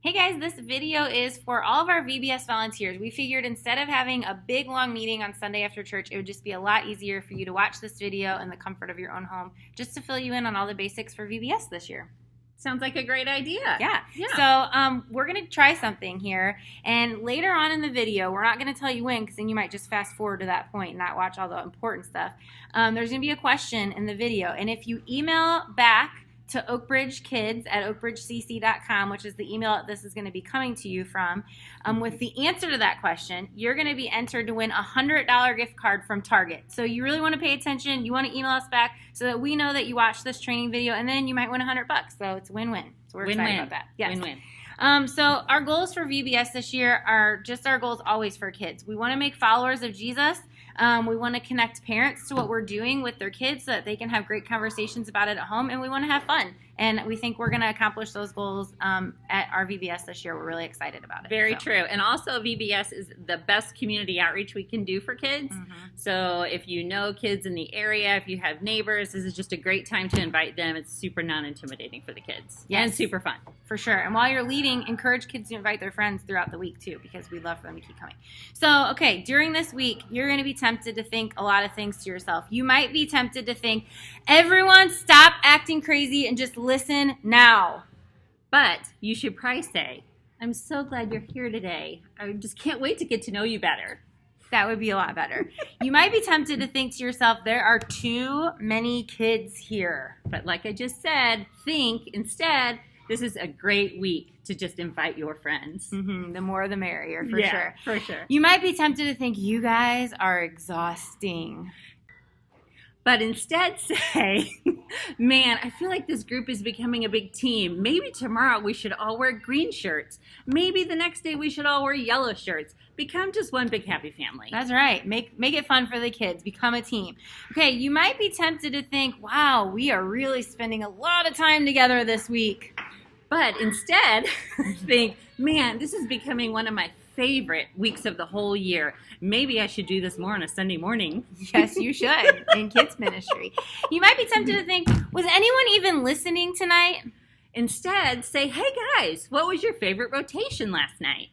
Hey guys, this video is for all of our VBS volunteers. We figured instead of having a big long meeting on Sunday after church, it would just be a lot easier for you to watch this video in the comfort of your own home, just to fill you in on all the basics for VBS this year. Sounds like a great idea. Yeah. So we're going to try something here, and later on in the video, we're not going to tell you when, because then you might just fast forward to that point and not watch all the important stuff. There's going to be a question in the video, and if you email back to oakbridgekids@oakbridgecc.com, which is the email that this is going to be coming to you from, with the answer to that question, you're going to be entered to win a $100 gift card from Target. So you really want to pay attention. You want to email us back so that we know that you watched this training video, and then you might win $100. So it's a win-win. So we're excited about that. Yes. Win-win. So our goals for VBS this year are just our goals always for kids. We want to make followers of Jesus. We want to connect parents to what we're doing with their kids so that they can have great conversations about it at home, and we want to have fun. And we think we're going to accomplish those goals at our VBS this year. We're really excited about it. Very true. And also VBS is the best community outreach we can do for kids. So if you know kids in the area, if you have neighbors, this is just a great time to invite them. It's super non-intimidating for the kids. Yes. And super fun. For sure. And while you're leading, encourage kids to invite their friends throughout the week too, because we'd love for them to keep coming. So, okay, during this week, you're going to be tempted to think a lot of things to yourself. You might be tempted to think, everyone stop acting crazy and just listen now. But you should probably say, I'm so glad you're here today. I just can't wait to get to know you better. That would be a lot better. You might be tempted to think to yourself, there are too many kids here. But like I just said, think instead, this is a great week to just invite your friends. The more the merrier, for Yeah, sure. for sure. You might be tempted to think, you guys are exhausting. But instead say, man, I feel like this group is becoming a big team. Maybe tomorrow we should all wear green shirts. Maybe the next day we should all wear yellow shirts. Become just one big happy family. That's right. Make it fun for the kids. Become a team. Okay, you might be tempted to think, wow, we are really spending a lot of time together this week. But instead, think, man, this is becoming one of my favorite weeks of the whole year. Maybe I should do this more on a Sunday morning. Yes, you should, in kids ministry. You might be tempted to think, was anyone even listening tonight? Instead, say, hey guys, what was your favorite rotation last night?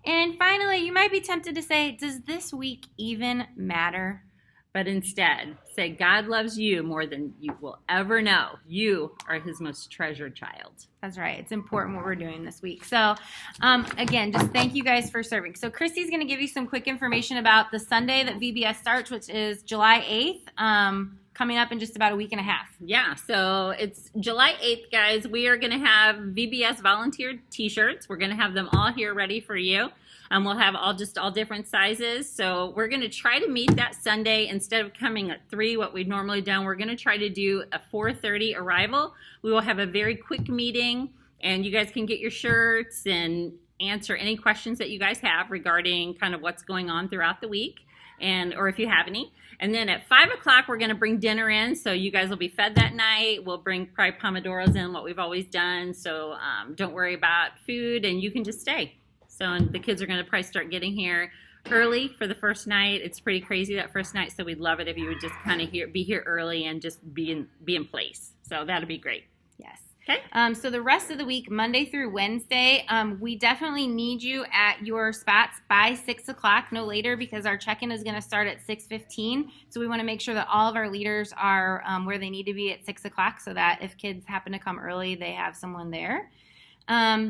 And finally, you might be tempted to say, does this week even matter? But instead, say God loves you more than you will ever know. You are his most treasured child. That's right. It's important what we're doing this week. So, again, just thank you guys for serving. So Christy's going to give you some quick information about the Sunday that VBS starts, which is July 8th, coming up in just about a week and a half. Yeah, so it's July 8th, guys. We are going to have VBS Volunteer t-shirts. We're going to have them all here ready for you. We'll have all different sizes. So we're going to try to meet that Sunday. Instead of coming at 3, what we'd normally done, we're going to try to do a 4:30 arrival. We will have a very quick meeting, and you guys can get your shirts and answer any questions that you guys have regarding kind of what's going on throughout the week, or if you have any. And then at 5 o'clock, we're going to bring dinner in, so you guys will be fed that night. We'll bring probably pomodoros in, what we've always done. So don't worry about food, and you can just stay. So the kids are going to probably start getting here early for the first night. It's pretty crazy that first night, so we'd love it if you would just kind of be here early and just be in place. So that'd be great. Yes. Okay. So the rest of the week, Monday through Wednesday, we definitely need you at your spots by 6 o'clock, no later, because our check-in is going to start at 6:15. So we want to make sure that all of our leaders are where they need to be at 6 o'clock, so that if kids happen to come early, they have someone there.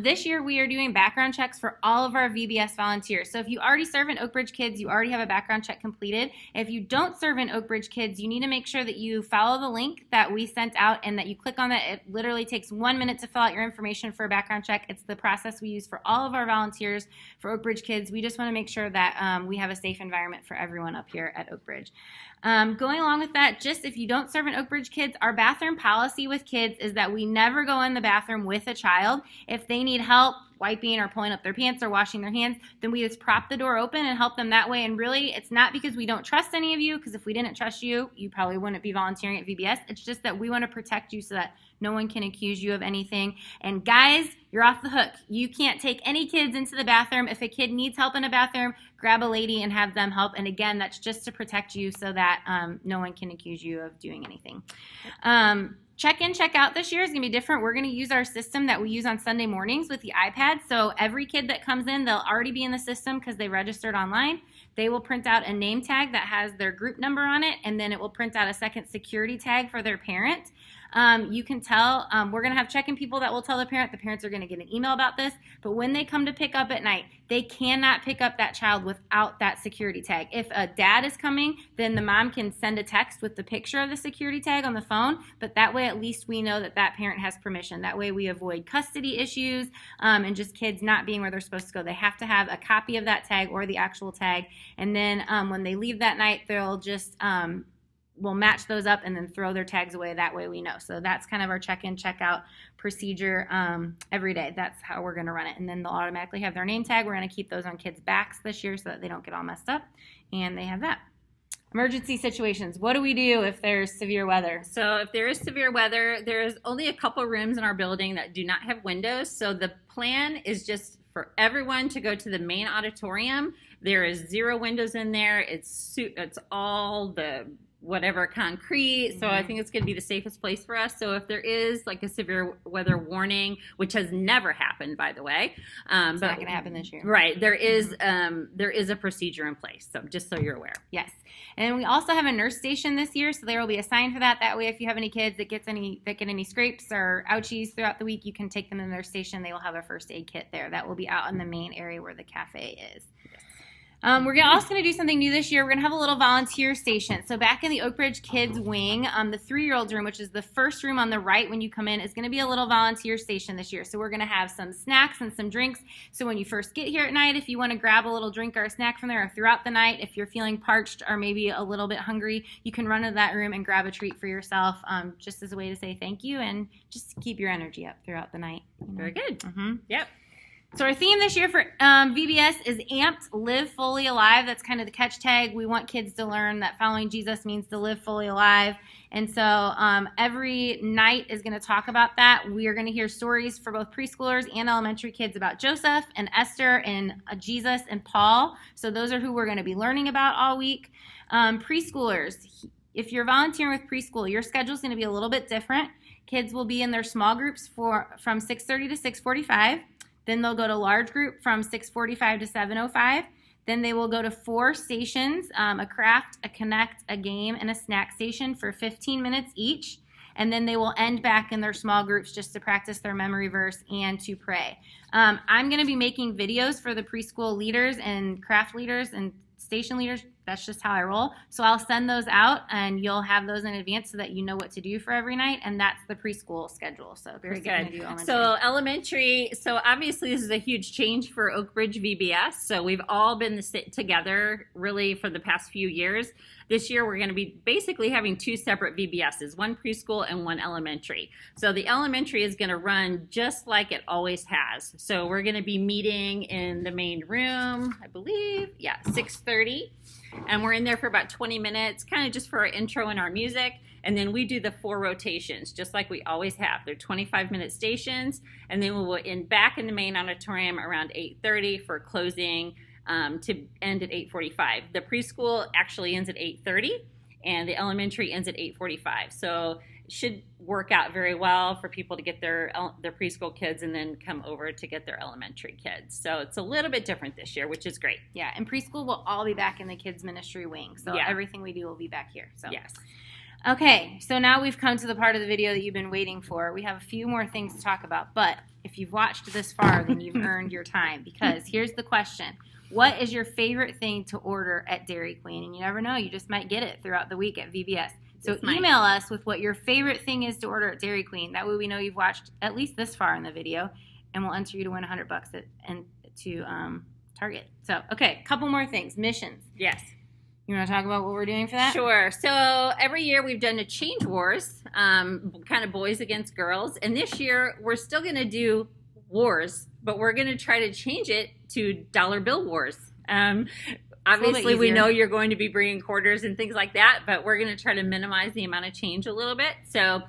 This year, we are doing background checks for all of our VBS volunteers. So if you already serve in Oakbridge Kids, you already have a background check completed. If you don't serve in Oakbridge Kids, you need to make sure that you follow the link that we sent out and that you click on that. It literally takes 1 minute to fill out your information for a background check. It's the process we use for all of our volunteers for Oakbridge Kids. We just want to make sure that we have a safe environment for everyone up here at Oakbridge. Going along with that, just if you don't serve in Oakbridge Kids, our bathroom policy with kids is that we never go in the bathroom with a child. If they need help wiping or pulling up their pants or washing their hands, then we just prop the door open and help them that way. And really, it's not because we don't trust any of you, because if we didn't trust you, you probably wouldn't be volunteering at VBS. It's just that we want to protect you so that no one can accuse you of anything. And guys, you're off the hook. You can't take any kids into the bathroom. If a kid needs help in a bathroom, grab a lady and have them help. And again, that's just to protect you so that no one can accuse you of doing anything. Check-in, check-out this year is going to be different. We're going to use our system that we use on Sunday mornings with the iPad. So every kid that comes in, they'll already be in the system because they registered online. They will print out a name tag that has their group number on it, and then it will print out a second security tag for their parent. You can tell, we're going to have check-in people that will tell the parents are going to get an email about this, but when they come to pick up at night, they cannot pick up that child without that security tag. If a dad is coming, then the mom can send a text with the picture of the security tag on the phone, but that way at least we know that that parent has permission. That way we avoid custody issues and just kids not being where they're supposed to go. They have to have a copy of that tag or the actual tag, and then when they leave that night, they'll just we'll match those up and then throw their tags away. That way we know. So that's kind of our check-in, check-out procedure every day. That's how we're going to run it. And then they'll automatically have their name tag. We're going to keep those on kids' backs this year so that they don't get all messed up. And they have that. Emergency situations. What do we do if there's severe weather? So if there is severe weather, there's only a couple rooms in our building that do not have windows. So the plan is just for everyone to go to the main auditorium. There is 0 windows in there. It's all the whatever concrete. So I think it's going to be the safest place for us. So if there is like a severe weather warning, which has never happened, by the way, It's not going to happen this year. Right. There is a procedure in place. So just so you're aware. Yes. And we also have a nurse station this year, so there will be a sign for that. That way, if you have any kids that get any scrapes or ouchies throughout the week, you can take them to the nurse station. They will have a first aid kit there. That will be out in the main area where the cafe is. We're also going to do something new this year. We're going to have a little volunteer station. So back in the Oak Ridge Kids Wing, the 3-year-olds room, which is the first room on the right when you come in, is going to be a little volunteer station this year. So we're going to have some snacks and some drinks. So when you first get here at night, if you want to grab a little drink or a snack from there, or throughout the night, if you're feeling parched or maybe a little bit hungry, you can run into that room and grab a treat for yourself, just as a way to say thank you and just keep your energy up throughout the night. Very good. Yep. So our theme this year for VBS is Amped, Live Fully Alive. That's kind of the catch tag. We want kids to learn that following Jesus means to live fully alive. And so every night is going to talk about that. We are going to hear stories for both preschoolers and elementary kids about Joseph and Esther and Jesus and Paul. So those are who we're going to be learning about all week. Preschoolers, if you're volunteering with preschool, your schedule is going to be a little bit different. Kids will be in their small groups from 6:30 to 6:45. Then they'll go to large group from 6:45 to 7:05. Then they will go to 4 stations, a craft, a connect, a game, and a snack station for 15 minutes each. And then they will end back in their small groups just to practice their memory verse and to pray. I'm going to be making videos for the preschool leaders and craft leaders and station leaders. That's just how I roll. So I'll send those out and you'll have those in advance so that you know what to do for every night. And that's the preschool schedule. So very good. So elementary. So obviously this is a huge change for Oak Ridge VBS. So we've all been together really for the past few years. This year we're going to be basically having 2 separate VBSs, one preschool and one elementary. So the elementary is going to run just like it always has. So we're going to be meeting in the main room, I believe, 6:30. And we're in there for about 20 minutes, kind of just for our intro and our music. And then we do the 4 rotations, just like we always have. They're 25-minute stations. And then we will end back in the main auditorium around 8:30 for closing to end at 8:45. The preschool actually ends at 8:30, and the elementary ends at 8:45. So it should work out very well for people to get their preschool kids and then come over to get their elementary kids. So it's a little bit different this year, which is great. Yeah, and preschool will all be back in the kids ministry wing. So everything we do will be back here. So yes. Okay, so now we've come to the part of the video that you've been waiting for. We have a few more things to talk about, but if you've watched this far, then you've earned your time, because here's the question. What is your favorite thing to order at Dairy Queen? And you never know, you just might get it throughout the week at VBS. So email us with what your favorite thing is to order at Dairy Queen. That way we know you've watched at least this far in the video, and we'll enter you to win $100 to Target. So, okay, couple more things. Missions. Yes. You want to talk about what we're doing for that? Sure. So every year we've done a change wars, kind of boys against girls. And this year we're still going to do wars, but we're going to try to change it to dollar bill wars. Obviously, we know you're going to be bringing quarters and things like that, but we're going to try to minimize the amount of change a little bit. So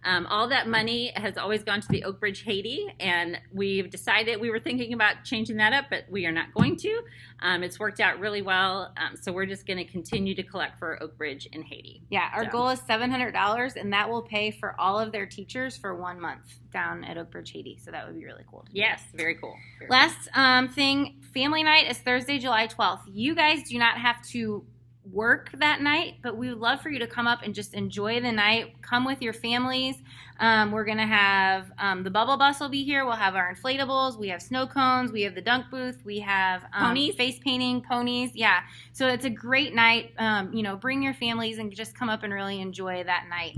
All that money has always gone to the Oak Ridge Haiti, and we've decided, we were thinking about changing that up, but we are not going to. It's worked out really well, so we're just going to continue to collect for Oak Ridge in Haiti. Yeah, our goal is $700, and that will pay for all of their teachers for 1 month down at Oak Ridge, Haiti. So that would be really cool. Yes, very cool. Last thing, family night is Thursday, July 12th. You guys do not have to work that night, but we would love for you to come up and just enjoy the night. Come with your families. We're going to have the bubble bus will be here. We'll have our inflatables. We have snow cones. We have the dunk booth. We have ponies, face painting, ponies. Yeah. So it's a great night. Bring your families and just come up and really enjoy that night.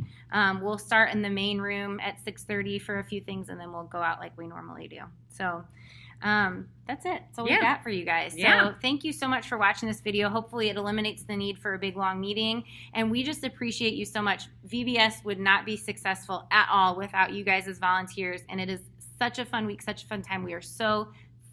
We'll start in the main room at 6:30 for a few things, and then we'll go out like we normally do. So that's it. That's all we got for you guys. Yeah. So thank you so much for watching this video. Hopefully it eliminates the need for a big long meeting, and we just appreciate you so much. VBS would not be successful at all without you guys as volunteers, and it is such a fun week, such a fun time. We are so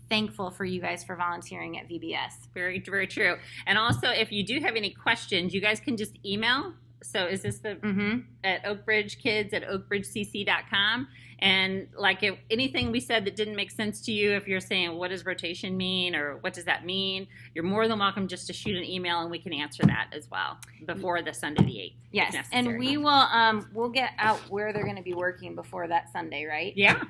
thankful for you guys for volunteering at VBS. Very, very true. And also, if you do have any questions, you guys can just email. So is this the at oakbridgekids@oakbridgecc.com? And like if anything we said that didn't make sense to you, if you're saying, what does rotation mean or what does that mean, you're more than welcome just to shoot an email and we can answer that as well before the Sunday the 8th. Yes, and we will we'll get out where they're going to be working before that Sunday, right? Yeah.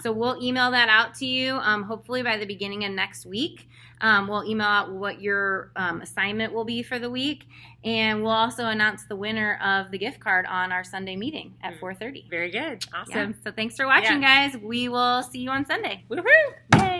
So we'll email that out to you hopefully by the beginning of next week. We'll email out what your assignment will be for the week, and we'll also announce the winner of the gift card on our Sunday meeting at 4:30. Very good. Awesome. Yeah. So thanks for watching, guys. We will see you on Sunday. Woohoo! Yay!